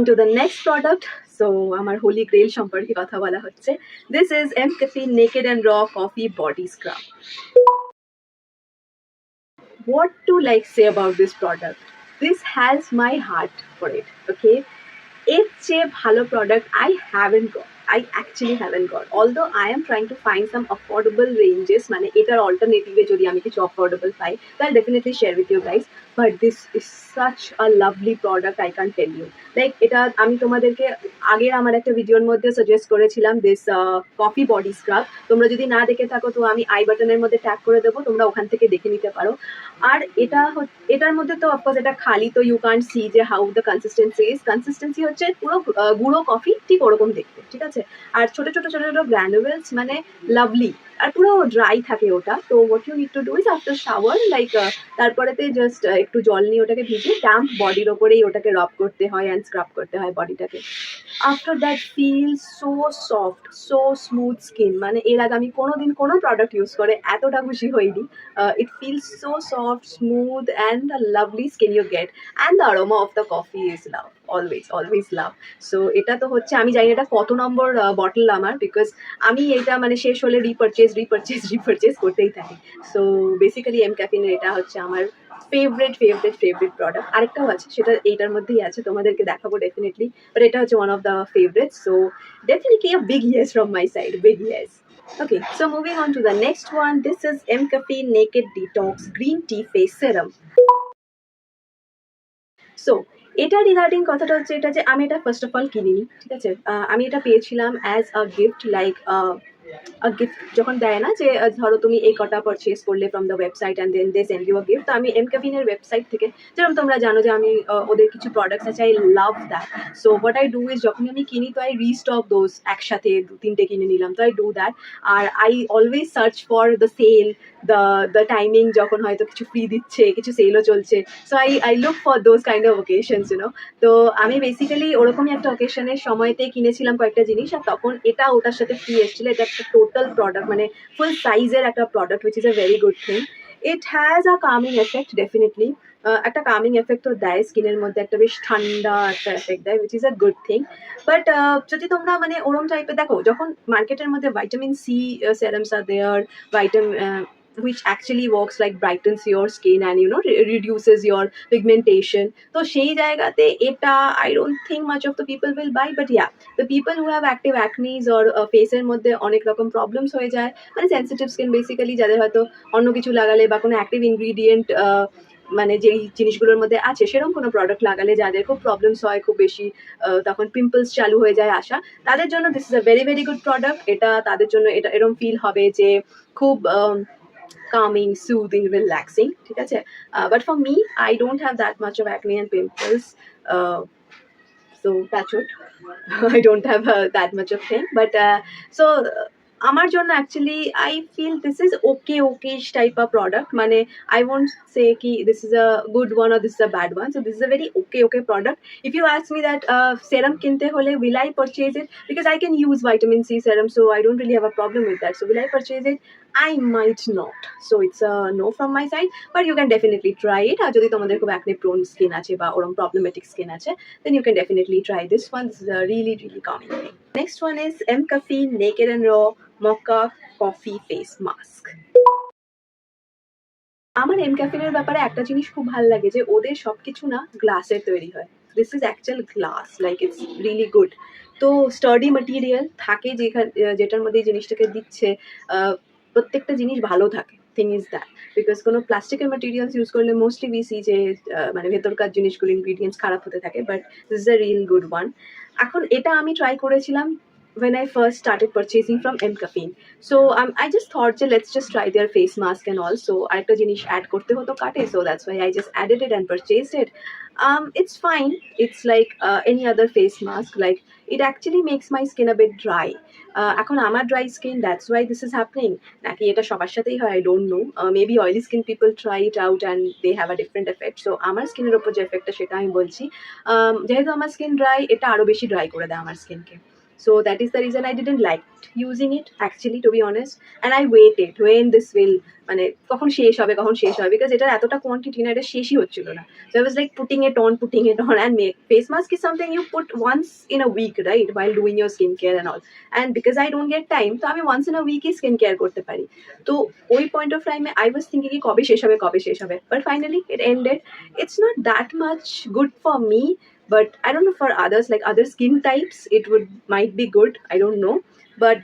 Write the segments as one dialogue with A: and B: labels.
A: Coming to the next product, so আমার holy grail সম্পর্কে কথা বলা হচ্ছে. This is MCafe Naked and Raw Coffee Body Scrub. What to like say about this product? This has my heart for it. Okay, এর চেয়ে ভালো product I actually haven't got. Although I am trying to find some affordable ranges, মানে এটার alternative যদি আমি কিছু affordable pi, so I'll definitely share with you guys. But this is such a lovely product, I can't tell you. Like এটা আমি তোমাদেরকে আগের আমার একটা ভিডিওর মধ্যে সাজেস্ট করেছিলাম this coffee body scrub. তোমরা যদি না দেখে থাকো তো আমি আই বাটনের মধ্যে ট্যাগ করে দেবো, তোমরা ওখান থেকে দেখে নিতে পারো. আর এটার মধ্যে তো অফকোর্স এটা খালি, তো ইউ ক্যান্ট সি যে হাউ দ্য কনসিস্টেন্সি হচ্ছে পুরো গুঁড়ো কফি ঠিক ওরকম দেখতে, ঠিক আছে. আর ছোট ছোট ছোট ছোট গ্র্যানুয়েলস, মানে লাভলি, আর পুরো ড্রাই থাকে ওটা. তো what you need to do is after shower like তারপরেতে জাস্ট একটু জল নিয়ে ওটাকে ভিজিয়ে ড্যাম্প বডির ওপরেই ওটাকে রব করতে হয় অ্যান্ড স্ক্রাব করতে হয় বডিটাকে. After that feel so soft, so smooth skin. মানে এর আগে আমি কোনোদিন কোনো প্রোডাক্ট ইউজ করে এতটা খুশি হইনি. It feels so soft, smooth, and the lovely skin you get. And the aroma of the coffee is love. Always love. So এটা তো হচ্ছে, আমি জানি এটা কত নম্বর বটল আমার, বিকজ আমি এটা মানে শেষ হলে রিপারচেজ করতেই থাকি. সো বেসিক্যালি এমক্যাফিনের এটা হচ্ছে আমার ফেভারিট প্রোডাক্ট. আরেকটাও আছে, সেটা এইটার মধ্যেই আছে, তোমাদেরকে দেখাবো ডেফিনেটলি. বাট এটা হচ্ছে one of the favourite. So definitely a big yes from my side, big yes. Okay, so moving on to the next one. This is MCafe Naked Detox Green Tea Face Serum. So এটা regarding কথাটা হচ্ছে এটা যে আমি এটা first of all কিনিনি, ঠিক আছে. আমি এটা পেয়েছিলাম as a gift, like gift যখন দেয় না যে ধরো তুমি এই কটা পারচেস করলে from the website and then they send you a gift. তো আমি এমক্যাফিনের ওয়েবসাইট থেকে, যেরকম তোমরা জানো যে আমি ওদের কিছু প্রোডাক্টস আছে, I love that. So what I do is যখন আমি কিনি তো আই রিস্টক দোজ, একসাথে 2-3টে কিনে নিলাম, তো আই ডু দ্যাট. আর I always search for the sale, the timing, যখন হয়তো কিছু ফ্রি দিচ্ছে, কিছু সেলও চলছে. So I look for those kind of occasions, you know. তো আমি বেসিক্যালি ওরকমই একটা ওকেশনের সময়তেই কিনেছিলাম কয়েকটা জিনিস, আর তখন এটা ওটার সাথে ফ্রি এসেছিল. এটা একটা টোটাল প্রোডাক্ট, মানে ফুল সাইজের একটা product, which is a very good thing. It has a calming effect definitely. একটা কামিং এফেক্টও দেয় স্কিনের মধ্যে, একটা বেশ ঠান্ডা একটা এফেক্ট দেয়, which is a good thing. But যদি তোমরা মানে ওরম টাইপের দেখো, যখন মার্কেটের মধ্যে vitamin C serums are there, which actually works like brightens your skin and reduces your pigmentation. তো সেই জায়গাতে এটা I don't think much of the people will buy, but yeah, the people who have active acnes or ফেসের মধ্যে অনেক রকম problems হয়ে যায়, মানে সেন্সিটিভ স্কিন বেসিক্যালি, যাদের হয়তো অন্য কিছু লাগালে বা কোনো অ্যাক্টিভ ইনগ্রিডিয়েন্ট মানে যেই জিনিসগুলোর মধ্যে আছে সেরকম কোনো প্রোডাক্ট লাগালে যাদের খুব প্রবলেমস হয় খুব বেশি, তখন পিম্পলস চালু হয়ে যায় আসা, তাদের জন্য this is a very good product. এটা তাদের জন্য এটা এরকম ফিল হবে যে খুব calming, soothing, relaxing, ঠিক আছে. But for me, I don't have that much of acne and pimples, so that's it. I don't have that much of thing, but so আমার জন্য actually I feel this is okay type of product. মানে I won't say কি this is a good one or this is a bad one. So this is a very okay product. If you ask me that serum কিনতে হলে will I purchase it, because I can use vitamin C serum, so I don't really have a problem with that. So will I purchase it? I might not. So it's a no from my side, but you can definitely try it. আর যদি তোমাদের খুব acne prone skin আছে বা ওরকম problematic skin আছে, then you can definitely try this one. This is a really calming thing. Next one is MCafe Naked and Raw Mocha Coffee Face Mask. আমার এমক্যাফিনের ব্যাপারে একটা জিনিস খুব ভালো লাগে যে ওদের সবকিছু না গ্লাসের তৈরি হয়. This is actual glass, like it's really good. তো স্টার্ডি ম্যাটেরিয়াল থাকে যেটার মধ্যে এই জিনিসটাকে দিচ্ছে, প্রত্যেকটা জিনিস ভালো থাকে. থিং ইজ দ্যাট, বিকজ কোনো প্লাস্টিকের ম্যাটেরিয়ালস ইউজ করলে মোস্টলি বিসি যে মানে ভেতরকার জিনিসগুলো ইনগ্রিডিয়েন্টস খারাপ হতে থাকে, but this is a real good one. এখন এটা আমি ট্রাই করেছিলাম when I first started purchasing from MCafe. So I just thought, let's just try their face mask and all. So arekta jinish add korte hoto kate, so that's why I just added it and purchased it. It's fine. It's like any other face mask. Like it actually makes my skin a bit dry. এখন আমার dry skin, that's why this is happening. নাকি এটা সবার সাথেই হয়, I don't know. Maybe oily skin people try it out and they have a different effect. So আমার স্কিনের উপর যে এফেক্টটা সেটা আমি বলছি. যেহেতু আমার স্কিন ড্রাই, এটা আরো বেশি ড্রাই করে দেয় আমার স্কিনকে. So that is the reason I didn't like using it actually, to be honest. And I waited when this will মানে কখন শেষ হবে কখন শেষ হবে, বিকজ এটার এতটা কোয়ান্টিটি না, এটা শেষই হচ্ছিল না. So I was like putting it on and make face mask is something you put once in a week, right, while doing your skincare and all. And because I don't get time, তো আমি once in a week skin care করতে পারি. তো ওই point of টাইমে I was thinking কি কবে শেষ হবে, but finally it ended. It's not that much good for me, but I don't know for others, like other skin types it would might be good, I don't know. But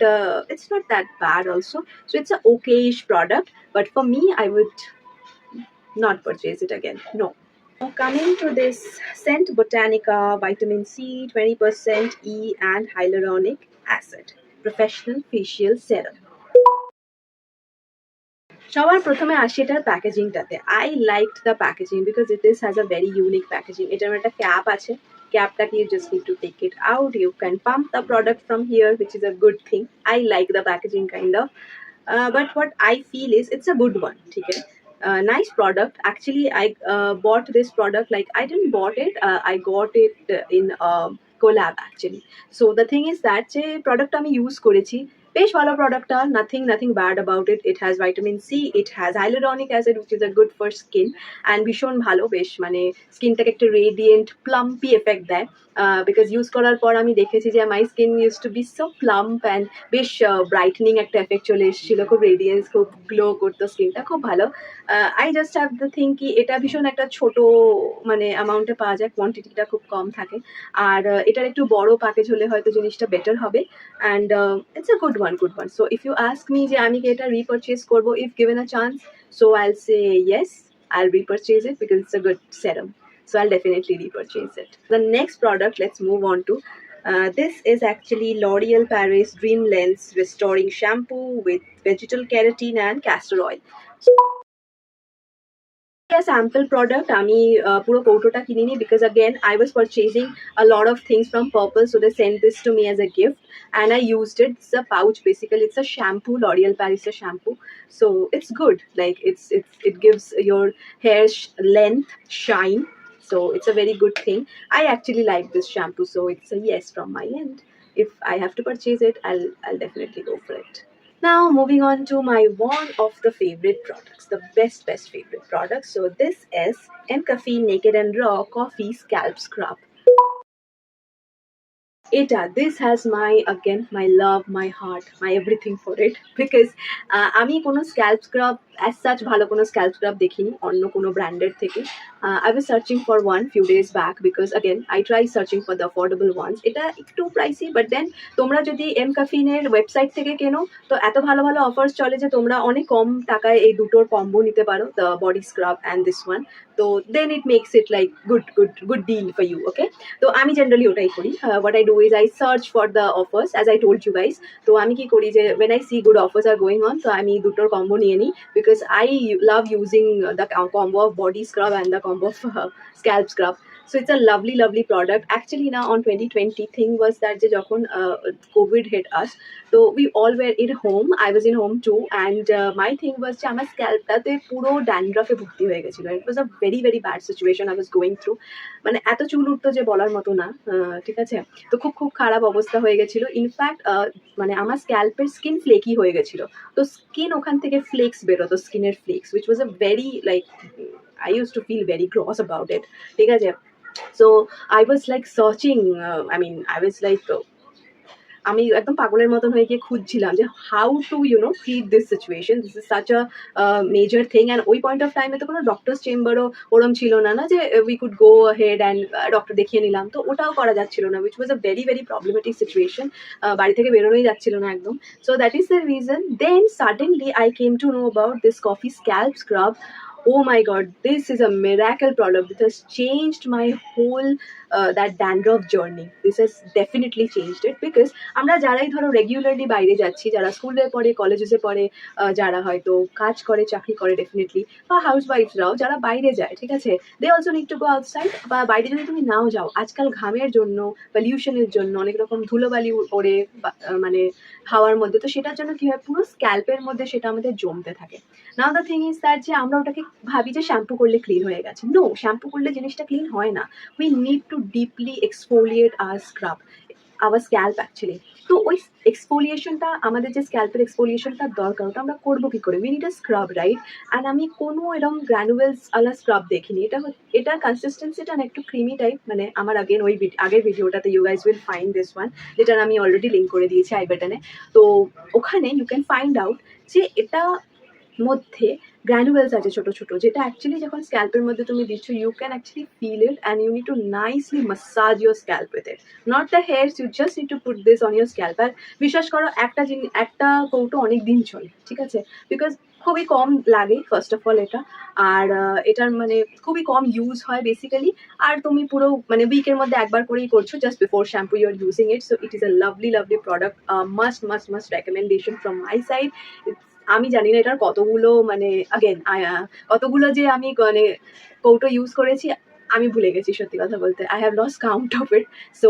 A: it's not that bad also. So it's a okayish product, but for me I would not purchase it again, no. Now coming to this Scent Botanica Vitamin C 20% E and hyaluronic acid professional facial serum. সবার প্রথমে আসি এটার প্যাকেজিংটাতে. I liked the packaging because this has a very unique packaging. এটার একটা cap আছে, ক্যাপটাকে you just need to take it out, you can pump the product from here, which is a good thing. I like the packaging kind of. But what I feel is it's a good one. ठीक है, nice product. Actually, I bought this product, like I didn't bought it. I got it in collab actually. So the thing is that যে product আমি use করেছি, বেশ ভালো প্রোডাক্টটা, nothing bad about it. It has vitamin C, it has hyaluronic acid which is a good for skin, and ভীষণ ভালো, বেশ মানে স্কিনটাকে একটা রেডিয়েন্ট প্লাম্পি এফেক্ট দেয়. বিকজ ইউজ করার পর আমি দেখেছি যে my skin used to be so plump and বেশ ব্রাইটনিং একটা এফেক্ট চলে এসেছিলো, খুব রেডিয়েন্স, খুব গ্লো করতো স্কিনটা, খুব ভালো. I just have the thing কি এটা ভীষণ একটা ছোটো মানে অ্যামাউন্টে পাওয়া যায়, কোয়ান্টিটিটা খুব কম থাকে. আর এটার একটু বড় প্যাকেজ হলে হয়তো জিনিসটা বেটার হবে. And it's a good one. So if you ask me যে আমি কি এটা repurchase করবো if given a chance, so I'll say yes, I'll repurchase it because it's a good serum. So I'll definitely repurchase it. The next product, let's move on to. This is actually L'Oreal Paris Dream Lens Restoring Shampoo with vegetal keratin and castor oil. Sample product, আমি পুরো কৌটোটা কিনিনি because again I was purchasing a lot of things from Purple, so they sent this to me as a gift and I used it. It's a pouch, basically it's a shampoo, L'Oreal Paris shampoo, so it's good, like it gives your hair length, shine, so it's a very good thing. I actually like this shampoo, so it's a yes from my end. If I have to purchase it, I'll definitely go for it. Now moving on to my one of the favorite products, the best favorite product. So this is MCafe Naked and Raw Coffee Scalp Scrub. This has my love, my heart, my everything for it because আমি কোনো scalp scrub as such ভালো কোনো scalp scrub দেখিনি অন্য কোনো ব্র্যান্ডের থেকে. I was searching for one few days back because again I tried searching for the affordable ones. এটা একটু প্রাইসি, বাট দেন তোমরা যদি এমকাফিনের ওয়েবসাইট থেকে কেনো তো এত ভালো ভালো অফার্স চলে যে তোমরা অনেক কম টাকায় এই দুটোর কম্বো নিতে পারো, the body scrub and this one. তো then it makes it like good deal for you. Okay, তো আমি জেনারেলি ওটাই করি. What I do is I search for the offers as I told you guys. তো আমি কি করি যে when I see good offers are going on, তো আমি দুটোর কম্বো নিয়ে নিই because I love using the combo of body scrub and the combo of scalp scrub. So it's a lovely product. Actually now on 2020 thing was that যে যখন COVID hit us, so we all were in home. I was in home too, and my thing was যে আমার স্ক্যাল্পটাতে পুরো ড্যান্ড্রাফে ভর্তি হয়ে গেছিলো. It was a very bad situation I was going through. মানে এত চুল উঠতো যে বলার মতো না, ঠিক আছে. তো খুব খারাপ অবস্থা হয়ে গেছিলো. ইনফ্যাক্ট মানে আমার স্ক্যাল্পের স্কিন ফ্লেকি হয়ে গেছিলো. তো স্কিন ওখান থেকে ফ্লেক্স বেরোতো, স্কিনের flakes, which was a very like I used to feel very gross about it. ঠিক আছে. So I was like searching, I was like আমি একদম পাগলের মতন হয়ে গিয়ে খুঁজছিলাম যে how to treat this situation, this is such a major thing. And ওই পয়েন্ট অফ টাইমে তো কোনো ডক্টরস চেম্বারও ওরম ছিল না যে we could go ahead and doctor দেখিয়ে নিলাম, তো ওটাও করা যাচ্ছিল না, which was a very problematic situation. বাড়ি থেকে বেরোনোই যাচ্ছিল না একদম. So that is the reason. Then suddenly I came to know about this coffee scalp scrub. Oh my god, this is a miracle product. It has changed my whole that dandruff journey. This has definitely changed it because আমরা যারাই ধরো regularly বাইরে যাচ্ছি, যারা স্কুলে পড়ে, কলেজে পড়ে, যারা হয়তো কাজ করে, চাকরি করে ডেফিনেটলি, বা হাউস ওয়াইফরাও যারা বাইরে যায়, ঠিক আছে, they also need to go outside. বা বাইরে যদি তুমি নাও যাও, আজকাল ঘামের জন্য, পলিউশনের জন্য, অনেক রকম ধুলোবালি ওড়ে মানে হাওয়ার মধ্যে, তো সেটার জন্য কি হয়, পুরো স্ক্যাল্পের মধ্যে সেটা আমাদের জমতে থাকে. নাও দ্য থিং ইজ দ্যাট যে আমরা ওটাকে ভাবি যে শ্যাম্পু করলে ক্লিন হয়ে গেছে. নো, শ্যাম্পু করলে জিনিসটা ক্লিন হয় না. We need to deeply exfoliate আর স্ক্রাব. Our scalp actually. তো ওই এক্সফোলিয়েশনটা, আমাদের যে স্ক্যাল্পের এক্সফোলিয়েশনটা দরকার, ওটা আমরা করবো কি করে? We need a scrub, right? And আমি কোনো এরকম গ্র্যানুয়েলস আলা স্ক্রাব দেখিনি। এটার কনসিস্টেন্সিটা না একটু ক্রিমি টাইপ, মানে আমার আগেন ওই আগের ভিডিওটাতে you guys will find this one, যেটার আমি অলরেডি লিঙ্ক করে দিয়েছি আই বাটনে। তো ওখানে ইউ ক্যান ফাইন্ড আউট যে এটা মধ্যে গ্র্যানুয়েলস আছে ছোট ছোট, যেটা অ্যাকচুয়ালি যখন স্ক্যাল্পের মধ্যে তুমি দিচ্ছ, you can actually feel it and you need to nicely massage your scalp with it, not the hairs, you just need to put this on your scalp. আর বিশ্বাস করো, একটা কৌটো অনেক দিন চলে, ঠিক আছে? বিকজ খুবই কম লাগে ফার্স্ট অফ অল এটা, আর এটার মানে খুবই কম ইউজ হয় বেসিক্যালি। আর তুমি পুরো মানে উইকের মধ্যে একবার করেই করছো, just before shampoo you are using it. So it is a lovely lovely product, must must must recommendation from my side. আমি জানি না এটার কতগুলো মানে আগেন কতগুলো যে আমি মানে কৌটো ইউজ করেছি, আমি ভুলে গেছি সত্যি কথা বলতে। I have lost count of it. So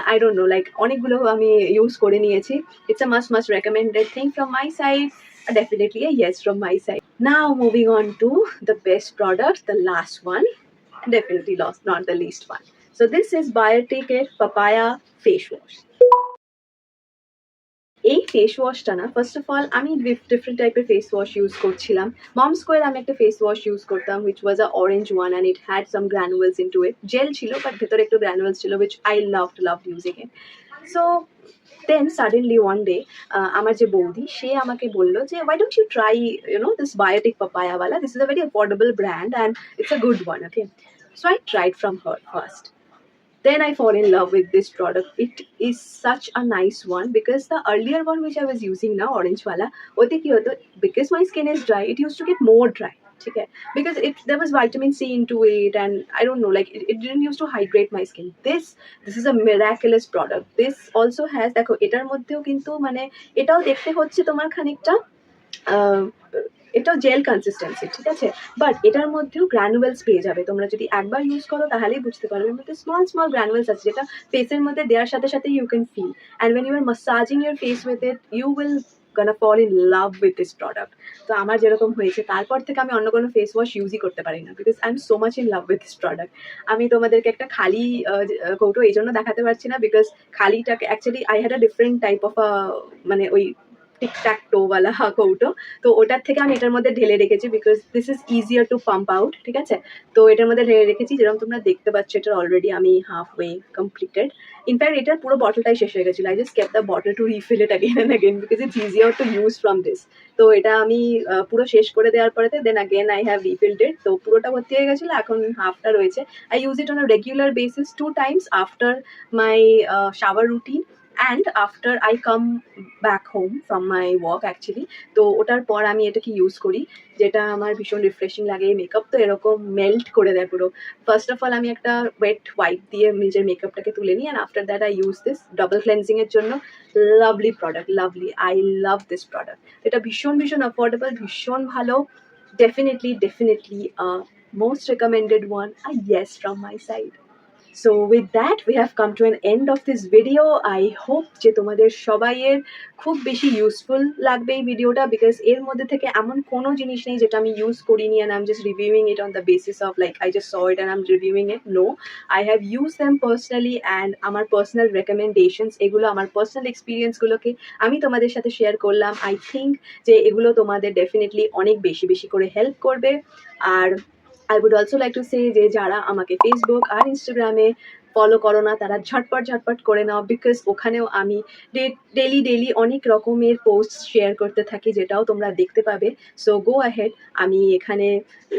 A: I don't know, like অনেকগুলো আমি ইউজ করে নিয়েছি। It's a must must recommended thing from my side, definitely a yes from my side. Now moving on to the best product, the last one, definitely lost, not the least one. So this is Biotique Papaya Face Wash. এই face ওয়াশটা না, first of all আমি different টাইপের face wash use করছিলাম। Mom square আমি একটা face wash use করতাম, which was a orange one and it had some granules into it. Gel ছিল বাট ভেতরে একটু গ্র্যানুয়েলস ছিল, which I love using it. So then suddenly one day আমার যে বৌদি, সে আমাকে বললো যে why don't you try this Biotique পাপায়াওয়ালা, this is a very affordable brand and it's a good one, okay? So I tried from her first. Then I fall in love with this product. It is such a nice one because the earlier one which I was using now, orange wala, ote ki hoto, because my skin is dry, it used to get more dry. Okay, because there was vitamin C into it, and I don't know, like it didn't used to hydrate my skin. This is a miraculous product. This also has, দেখো এটার মধ্যেও কিন্তু মানে এটাও দেখতে হচ্ছে তোমার খানিকটা এটাও জেল কনসিস্টেন্সি, ঠিক আছে? বাট এটার মধ্যেও গ্র্যানুয়েলস পেয়ে যাবে তোমরা, যদি একবার ইউজ করো তাহলেই বুঝতে পারবে। এর মধ্যে স্মল স্মল গ্র্যানুয়েলস আছে, যেটা ফেসের মধ্যে দেওয়ার সাথে সাথে you can feel, and when you are massaging your face with it, you will gonna fall in love with this product. তো আমার যেরকম হয়েছে, তারপর থেকে আমি অন্য কোনো ফেস ওয়াশ ইউজই করতে পারি না, because I am so much in love with this product. আমি তোমাদেরকে একটা খালি কৌটো এই জন্য দেখাতে পারছি না, বিকজ খালিটাকে actually I had a different type of মানে ওই টিকট্যাক টোওয়ালা কৌটো, তো ওটার থেকে আমি এটার মধ্যে ঢেলে রেখেছি, because this is easier two pump out, ঠিক আছে? তো এটার মধ্যে ঢেলে রেখেছি, যেরকম তোমরা দেখতে পাচ্ছ এটা অলরেডি আমি হাফ ওয়ে কমপ্লিটেড। ইনফ্যাক্ট এটার পুরো বটলটাই শেষ হয়ে গেছিলো। I just kept the bottle to refill it again and again, because it's easier to use from this. তো এটা আমি পুরো শেষ করে দেওয়ার পরেতে then again I have refilled it. তো পুরোটা ভর্তি হয়ে গেছিলো, এখন হাফটা রয়েছে। I use it on a regular basis 2 times after my shower routine and after I come back home from my work actually. তো ওটার পর আমি এটাকে ইউজ করি, যেটা আমার ভীষণ রিফ্রেশিং লাগে। মেকআপ তো এরকম মেল্ট করে দেয় পুরো। ফার্স্ট অফ অল আমি একটা ওয়েট ওয়াইপ দিয়ে নিজের মেকআপটাকে তুলে নিই, and after that I use this double ক্লেন্সিংয়ের জন্য। Lovely product, lovely, I love this product. এটা ভীষণ ভীষণ অ্যাফোর্ডেবল, ভীষণ ভালো। Definitely most recommended one, uh yes from my side. So with that we have come to an end of this video. I hope যে তোমাদের সবাইয়ের খুব বেশি ইউজফুল লাগবে এই ভিডিওটা, বিকজ এর মধ্যে থেকে এমন কোনো জিনিস নেই যেটা আমি ইউজ করিনি and I'm just reviewing it on the basis of like I just saw it and I'm reviewing it. No, I have used them personally and আমার personal recommendations, এগুলো আমার personal experience গুলোকে আমি তোমাদের সাথে শেয়ার করলাম। I think যে এগুলো তোমাদের ডেফিনেটলি অনেক বেশি বেশি করে হেল্প করবে। আর I would also like to say যে যারা আমাকে ফেসবুক আর ইনস্টাগ্রামে ফলো করো না, তারা ঝটপট করে নাও, বিকজ ওখানেও আমি ডেলি অনেক রকমের পোস্ট শেয়ার করতে থাকি, যেটাও তোমরা দেখতে পাবে। সো গো অ্যাহেড, আমি এখানে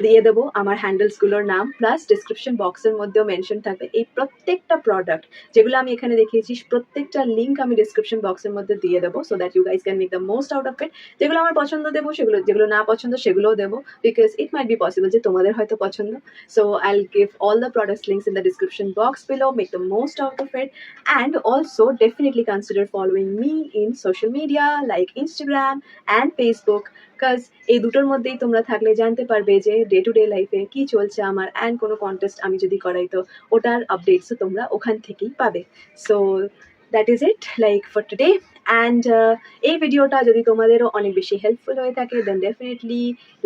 A: দিয়ে দেবো আমার হ্যান্ডেলসগুলোর নাম, প্লাস ডিসক্রিপশন বক্সের মধ্যেও মেনশন থাকবে এই প্রত্যেকটা প্রোডাক্ট যেগুলো আমি এখানে দেখিয়েছি, প্রত্যেকটা লিঙ্ক আমি ডিসক্রিপশন বক্সের মধ্যে দিয়ে দেবো, so that you guys can make the most out of it. যেগুলো আমার পছন্দ দেবো সেগুলো, যেগুলো না পছন্দ সেগুলোও দেবো, because it might be possible যে তোমাদের হয়তো পছন্দ। So I'll give all the products links in the description box below. Make the most out of it, and also definitely consider following me in social media like Instagram and Facebook, because এই দুটোর মধ্যেই তোমরা থাকলে জানতে পারবে যে day to day লাইফে কি চলছে আমার, অ্যান্ড কোনো কন্টেস্ট আমি যদি করাই তো ওটার আপডেটসও তোমরা ওখান থেকেই পাবে। So that is it like for today and এই ভিডিওটা যদি তোমাদেরও অনেক বেশি হেল্পফুল হয়ে থাকে then definitely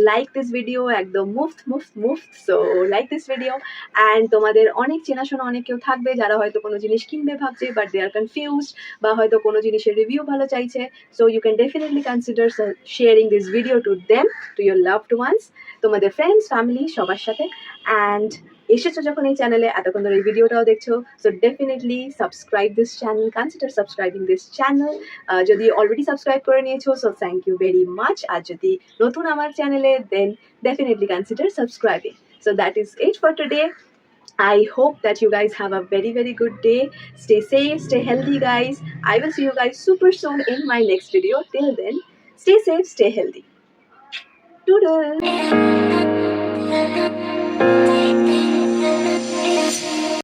A: like this video, একদম মুফট so like this video. And তোমাদের অনেক চেনাশোনা অনেক কেউ থাকবে যারা হয়তো কোনো জিনিস কিনবে ভাবছে বাট দে আর কনফিউজড, বা হয়তো কোনো জিনিসের রিভিউ ভালো চাইছে। So you can definitely consider sharing this video to them, to your loved ones, তোমাদের ফ্রেন্ডস ফ্যামিলি সবার সাথে। অ্যান্ড এসেছো যখন এই চ্যানেলে, এতক্ষণ ধরে এই ভিডিওটাও দেখছো, so definitely subscribe this channel, consider subscribing this channel. যদি অলরেডি সাবস্ক্রাইব করে নিয়েছো so thank you very much, আর যদি নতুন আমার চ্যানেলে দেন definitely consider subscribing. So that is it for today. I hope that you guys have a very good day. Stay safe, stay healthy guys. I will see you guys super soon in my next video. Till then, stay safe, stay healthy. Toodles.